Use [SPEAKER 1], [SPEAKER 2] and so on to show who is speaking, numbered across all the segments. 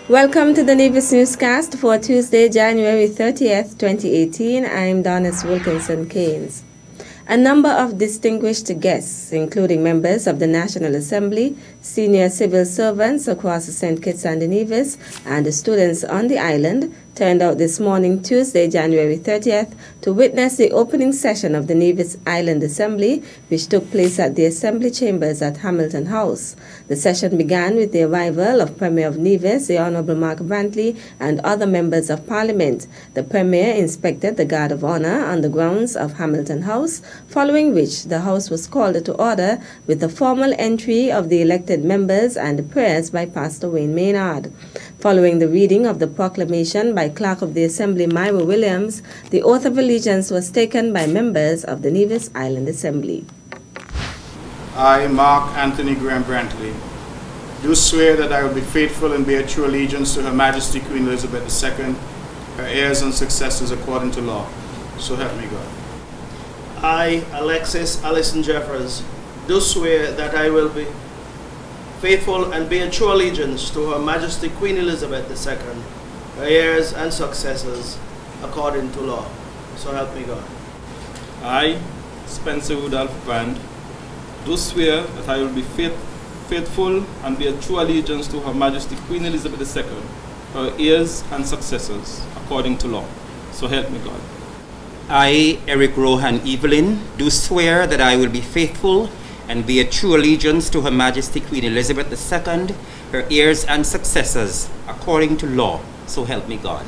[SPEAKER 1] Welcome to the Nevis Newscast for Tuesday, January 30th, 2018. I'm Donis Wilkinson Keynes. A number of distinguished guests, including members of the National Assembly, senior civil servants across St. Kitts and Nevis, and the students on the island, turned out this morning, Tuesday, January 30th, to witness the opening session of the Nevis Island Assembly, which took place at the Assembly Chambers at Hamilton House. The session began with the arrival of Premier of Nevis, the Honourable Mark Brantley, and other members of Parliament. The Premier inspected the Guard of Honour on the grounds of Hamilton House, following which the House was called to order with the formal entry of the elected members and prayers by Pastor Wayne Maynard. Following the reading of the proclamation by Clerk of the Assembly Myra Williams, the oath of allegiance was taken by members of the Nevis Island Assembly.
[SPEAKER 2] I, Mark Anthony Graham Brantley, do swear that I will be faithful and bear true allegiance to Her Majesty Queen Elizabeth II, her heirs and successors according to law. So help me God.
[SPEAKER 3] I, Alexis Allison Jeffers, do swear that I will be faithful and bear true allegiance to Her Majesty Queen Elizabeth II, her heirs and successors, according to law. So help me God.
[SPEAKER 4] I, Spencer Rudolph Brand, do swear that I will be faithful and bear true allegiance to Her Majesty Queen Elizabeth II, her heirs and successors, according to law. So help me God.
[SPEAKER 5] I, Eric Rohan Evelyn, do swear that I will be faithful and bear true allegiance to Her Majesty Queen Elizabeth II, her heirs and successors, according to law. So help me God.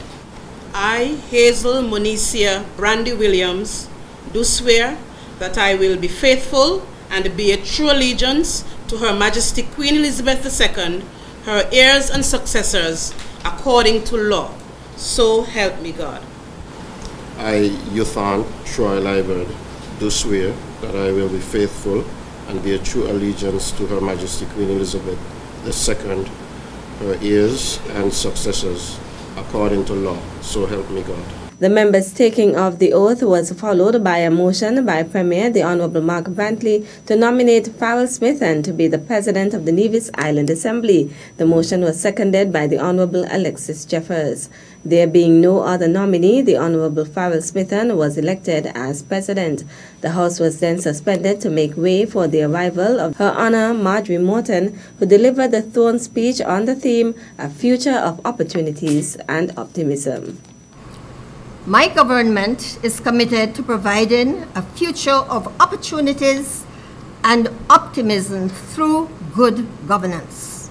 [SPEAKER 6] I, Hazel Monicia Brandy Williams, do swear that I will be faithful and bear true allegiance to Her Majesty Queen Elizabeth II, her heirs and successors, according to law. So help me God.
[SPEAKER 7] I, Yuthan Troy Liebert, do swear that I will be faithful and bear true allegiance to Her Majesty Queen Elizabeth II, her heirs and successors, according to law. So help me God.
[SPEAKER 1] The members taking of the oath was followed by a motion by Premier the Honourable Mark Brantley to nominate Farrell Smithen to be the President of the Nevis Island Assembly. The motion was seconded by the Honourable Alexis Jeffers. There being no other nominee, the Honourable Farrell Smithen was elected as President. The House was then suspended to make way for the arrival of Her Honour Marjorie Morton, who delivered the throne speech on the theme, A Future of Opportunities and Optimism.
[SPEAKER 8] My government is committed to providing a future of opportunities and optimism through good governance.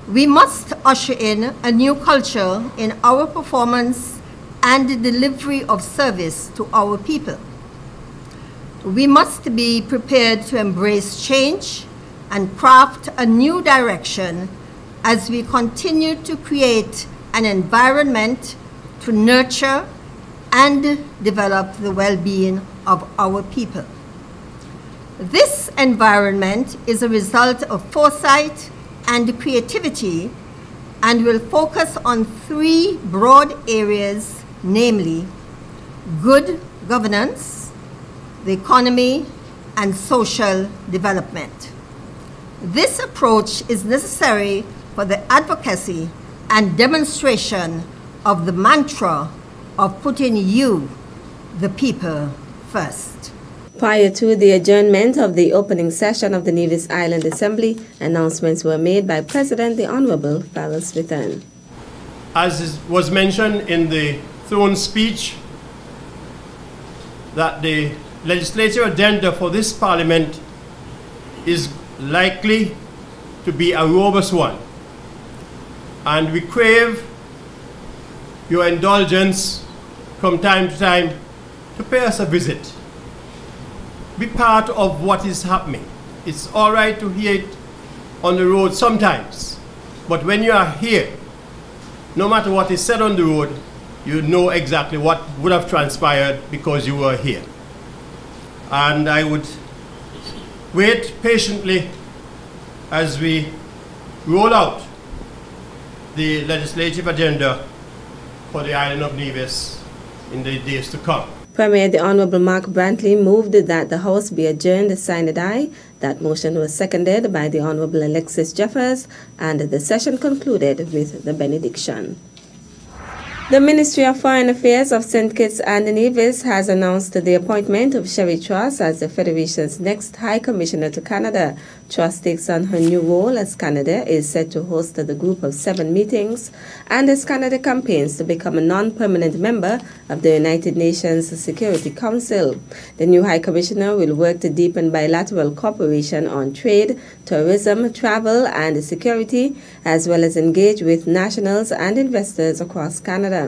[SPEAKER 8] We must usher in a new culture in our performance and the delivery of service to our people. We must be prepared to embrace change and craft a new direction as we continue to create an environment to nurture and develop the well-being of our people. This environment is a result of foresight and creativity and will focus on three broad areas, namely good governance, the economy, and social development. This approach is necessary for the advocacy and demonstration of the mantra of putting you, the people, first.
[SPEAKER 1] Prior to the adjournment of the opening session of the Nevis Island Assembly, announcements were made by President the Honourable Farrell Smithen.
[SPEAKER 9] As was mentioned in the throne speech, that the legislative agenda for this Parliament is likely to be a robust one, and we crave your indulgence from time to time to pay us a visit. Be part of what is happening. It's all right to hear it on the road sometimes, but when you are here, no matter what is said on the road, you know exactly what would have transpired because you were here. And I would wait patiently as we roll out the legislative agenda for the island of Nevis in the days to come.
[SPEAKER 1] Premier the Honorable Mark Brantley moved that the House be adjourned sine die. That motion was seconded by the Honorable Alexis Jeffers, and the session concluded with the benediction. The Ministry of Foreign Affairs of St. Kitts and Nevis has announced the appointment of Sherry Truss as the Federation's next High Commissioner to Canada. Truss takes on her new role as Canada is set to host the group of 7 meetings and as Canada campaigns to become a non-permanent member of the United Nations Security Council. The new High Commissioner will work to deepen bilateral cooperation on trade, tourism, travel, and security, as well as engage with nationals and investors across Canada.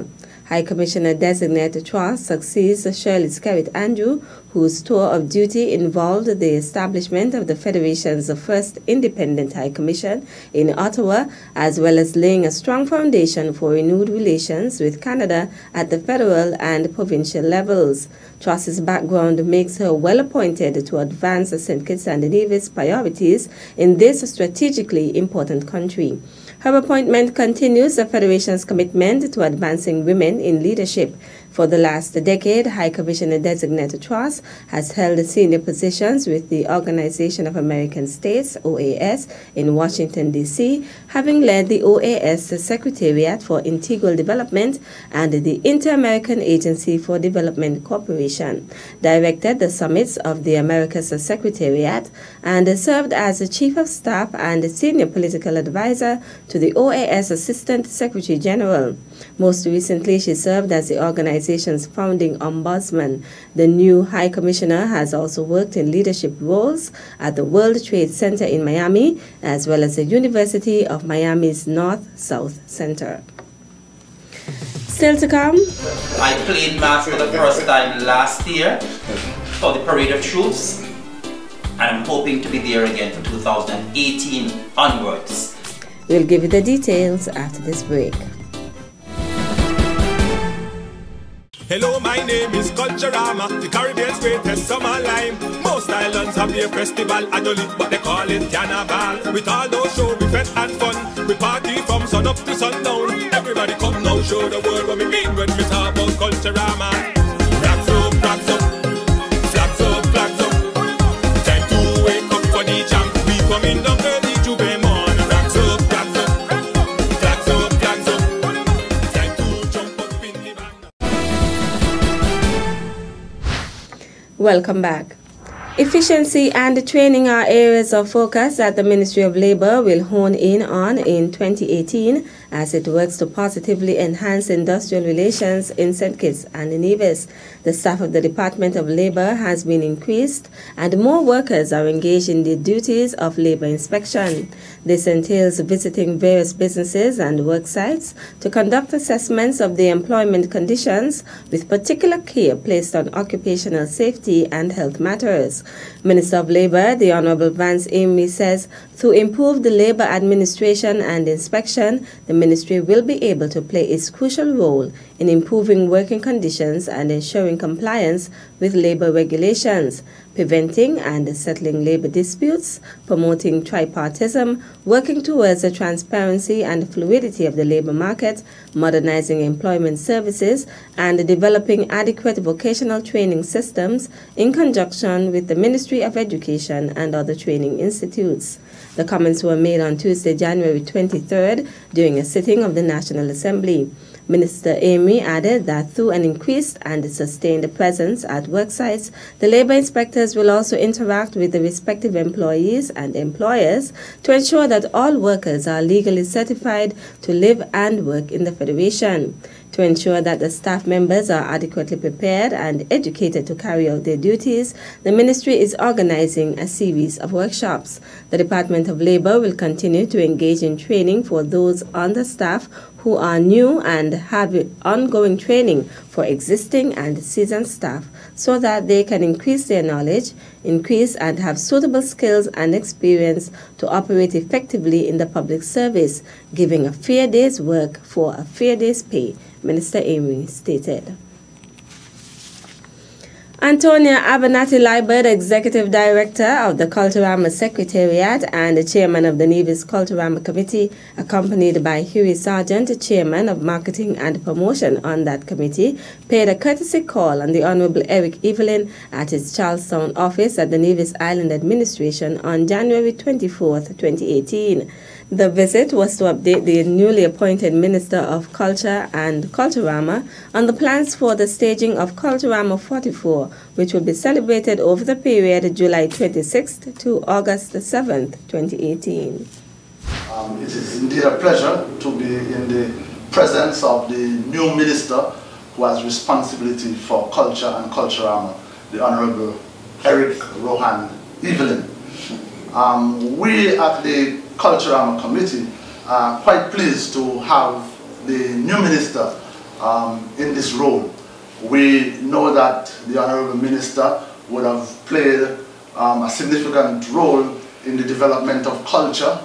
[SPEAKER 1] High Commissioner-designate Truss succeeds Shirley Skerritt-Andrew, whose tour of duty involved the establishment of the Federation's first independent High Commission in Ottawa, as well as laying a strong foundation for renewed relations with Canada at the federal and provincial levels. Truss's background makes her well appointed to advance St. Kitts and Nevis' priorities in this strategically important country. Her appointment continues the Federation's commitment to advancing women in leadership. For the last decade, High Commissioner-designate Truss has held senior positions with the Organization of American States, OAS, in Washington, D.C., having led the OAS Secretariat for Integral Development and the Inter-American Agency for Development Cooperation, directed the summits of the Americas Secretariat, and served as the Chief of Staff and Senior Political Advisor to the OAS Assistant Secretary General. Most recently, she served as the organization's founding ombudsman. The new High Commissioner has also worked in leadership roles at the World Trade Center in Miami, as well as the University of Miami's North-South Center. Still to come.
[SPEAKER 5] I played mass for the first time last year for the Parade of Troops, and I'm hoping to be there again for 2018 onwards.
[SPEAKER 1] We'll give you the details after this break.
[SPEAKER 10] Hello, my name is Culturama, the Caribbean's greatest summer lime. Most islands have their festival annually, but they call it Carnival. With all those shows, we fete and fun. We party from sun up to sundown. Everybody come now, show the world what we mean when we talk about Culturama. Rocks up, flags up, flags up. Time to wake up for the jam. We coming down early to be morn. Rocks up, flags up, flags up, flags up. Time to jump up in the band.
[SPEAKER 1] Welcome back. Efficiency and training are areas of focus that the Ministry of Labor will hone in on in 2018 as it works to positively enhance industrial relations in St. Kitts and Nevis. The staff of the Department of Labor has been increased and more workers are engaged in the duties of labor inspection. This entails visiting various businesses and work sites to conduct assessments of the employment conditions with particular care placed on occupational safety and health matters. Minister of Labor, the Honorable Vance Amy, says through improved labor administration and inspection, the ministry will be able to play its crucial role in improving working conditions and ensuring compliance with labor regulations, preventing and settling labor disputes, promoting tripartism, working towards the transparency and fluidity of the labor market, modernizing employment services, and developing adequate vocational training systems in conjunction with the Ministry of Education and other training institutes. The comments were made on Tuesday, January 23rd, during a sitting of the National Assembly. Minister Amy added that through an increased and sustained presence at work sites, the labor inspectors will also interact with the respective employees and employers to ensure that all workers are legally certified to live and work in the Federation. To ensure that the staff members are adequately prepared and educated to carry out their duties, the ministry is organizing a series of workshops. The Department of Labor will continue to engage in training for those on the staff who are new and have ongoing training for existing and seasoned staff so that they can increase their knowledge, increase and have suitable skills and experience to operate effectively in the public service, giving a fair day's work for a fair day's pay, Minister Amy stated. Antonia Abernathy-Liebert, Executive Director of the Culturama Secretariat and the Chairman of the Nevis Culturama Committee, accompanied by Huey Sargent, Chairman of Marketing and Promotion on that committee, paid a courtesy call on the Honorable Eric Evelyn at his Charlestown office at the Nevis Island Administration on January 24, 2018. The visit was to update the newly appointed Minister of Culture and Culturama on the plans for the staging of Culturama 44, which will be celebrated over the period July 26th to August 7th, 2018.
[SPEAKER 11] It is indeed a pleasure to be in the presence of the new minister who has responsibility for culture and Culturama, the Honorable Eric Rohan Evelyn. We at the Culturama Committee are quite pleased to have the new minister in this role. We know that the Honorable Minister would have played a significant role in the development of culture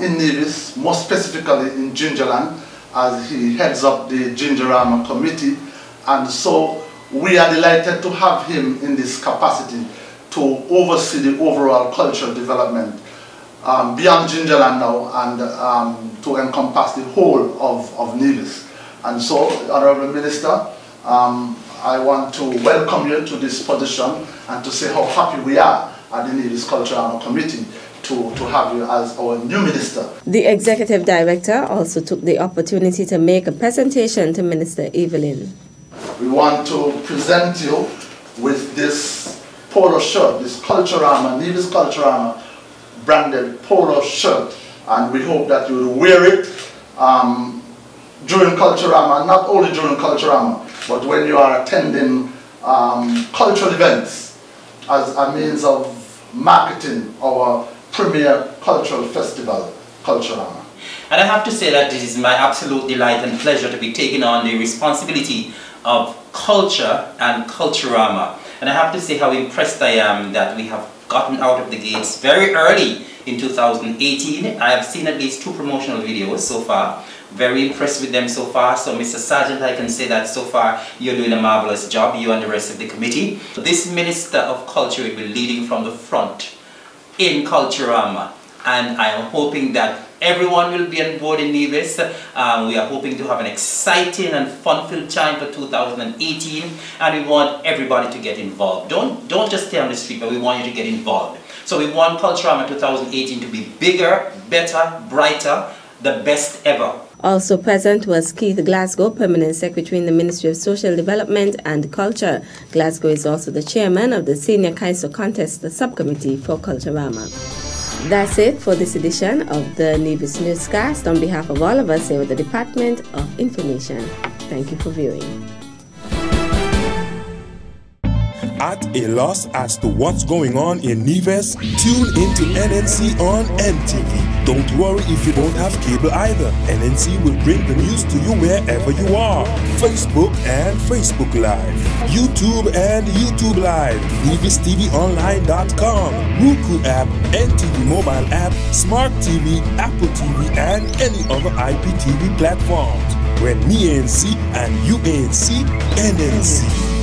[SPEAKER 11] in Nevis, more specifically in Gingerland, as he heads up the Gingerama Committee, and so we are delighted to have him in this capacity to oversee the overall cultural development beyond Gingerland now and to encompass the whole of Nevis. And so, Honourable Minister, I want to welcome you to this position and to say how happy we are at the Nevis Culturama Committee to have you as our new minister.
[SPEAKER 1] The Executive Director also took the opportunity to make a presentation to Minister Evelyn.
[SPEAKER 11] We want to present you with this polo shirt, this Culturama, Nevis Culturama branded polo shirt, and we hope that you will wear it during Culturama, not only during Culturama, but when you are attending cultural events as a means of marketing our premier cultural festival, Culturama.
[SPEAKER 5] And I have to say that it is my absolute delight and pleasure to be taking on the responsibility of culture and Culturama. And I have to say how impressed I am that we have gotten out of the gates very early in 2018. I have seen at least 2 promotional videos so far. Very impressed with them so far. So Mr. Sargent, I can say that so far you're doing a marvelous job, you and the rest of the committee. This Minister of Culture will be leading from the front in Culturama. And I am hoping that everyone will be on board in Nevis. We are hoping to have an exciting and fun-filled time for 2018, and we want everybody to get involved. Don't just stay on the street, but we want you to get involved. So we want Culturama 2018 to be bigger, better, brighter, the best ever.
[SPEAKER 1] Also present was Keith Glasgow, Permanent Secretary in the Ministry of Social Development and Culture. Glasgow is also the chairman of the Senior Kaiso Contest Subcommittee for Culturama. That's it for this edition of the Nevis Newscast. On behalf of all of us here at the Department of Information, thank you for viewing.
[SPEAKER 10] At a loss as to what's going on in Nevis? Tune into NNC on NTV. Don't worry if you don't have cable either. NNC will bring the news to you wherever you are. Facebook and Facebook Live. YouTube and YouTube Live. NevisTVOnline.com. Roku app, NTV mobile app, Smart TV, Apple TV, and any other IPTV platforms. When me ANC and you ANC, NNC.